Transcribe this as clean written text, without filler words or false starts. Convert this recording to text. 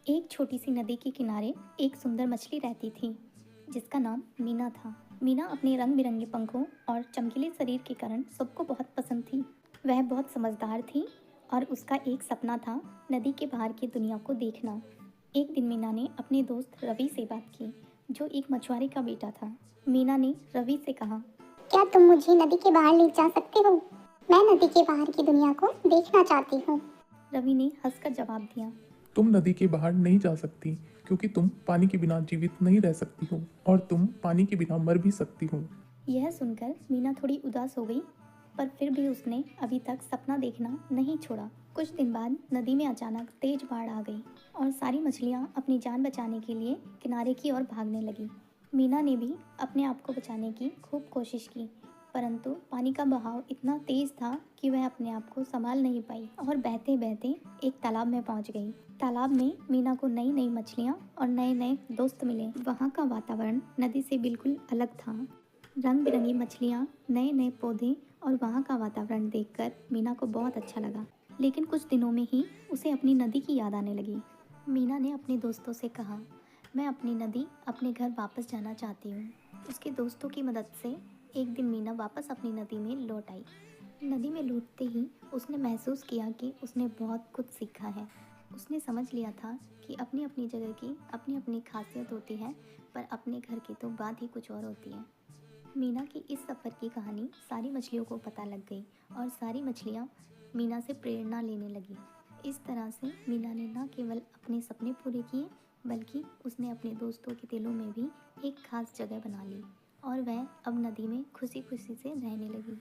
एक छोटी सी नदी के किनारे एक सुंदर मछली रहती थी जिसका नाम मीना था। मीना अपने रंग बिरंगे पंखों और चमकीले शरीर के कारण सबको बहुत पसंद थी। वह बहुत समझदार थी और उसका एक सपना था नदी के बाहर की दुनिया को देखना। एक दिन मीना ने अपने दोस्त रवि से बात की जो एक मछुआरे का बेटा था। मीना ने रवि से कहा, क्या तुम मुझे नदी के बाहर ले जा सकते हो? मैं नदी के बाहर की दुनिया को देखना चाहती हूँ। रवि ने हंसकर जवाब दिया, तुम नदी के बाहर नहीं जा सकती क्योंकि तुम पानी के बिना जीवित नहीं रह सकती हो और तुम पानी के बिना मर भी सकती हो। यह सुनकर मीना थोड़ी उदास हो गई, पर फिर भी उसने अभी तक सपना देखना नहीं छोड़ा। कुछ दिन बाद नदी में अचानक तेज बाढ़ आ गई और सारी मछलियां अपनी जान बचाने के लिए किनारे की ओर भागने लगी। मीना ने भी अपने आप को बचाने की खूब कोशिश की, परंतु पानी का बहाव इतना तेज था कि वह अपने आप को संभाल नहीं पाई और बहते बहते एक तालाब में पहुंच गई। तालाब में मीना को नई नई मछलियां और नए नए दोस्त मिले। वहां का वातावरण नदी से बिल्कुल अलग था। रंग बिरंगी मछलियाँ, नए नए पौधे और वहाँ का वातावरण देखकर मीना को बहुत अच्छा लगा। लेकिन कुछ दिनों में ही उसे अपनी नदी की याद आने लगी। मीना ने अपने दोस्तों से कहा, मैं अपनी नदी अपने घर वापस जाना चाहती हूँ। उसके दोस्तों की मदद से एक दिन मीना वापस अपनी नदी में लौट आई। नदी में लौटते ही उसने महसूस किया कि उसने बहुत कुछ सीखा है। उसने समझ लिया था कि अपनी अपनी जगह की अपनी अपनी खासियत होती है, पर अपने घर की तो बात ही कुछ और होती है। मीना की इस सफ़र की कहानी सारी मछलियों को पता लग गई और सारी मछलियाँ मीना से प्रेरणा लेने लगी। इस तरह से मीना ने न केवल अपने सपने पूरे किए, बल्कि उसने अपने दोस्तों के दिलों में भी एक खास जगह बना ली और वह अब नदी में खुशी खुशी से रहने लगी।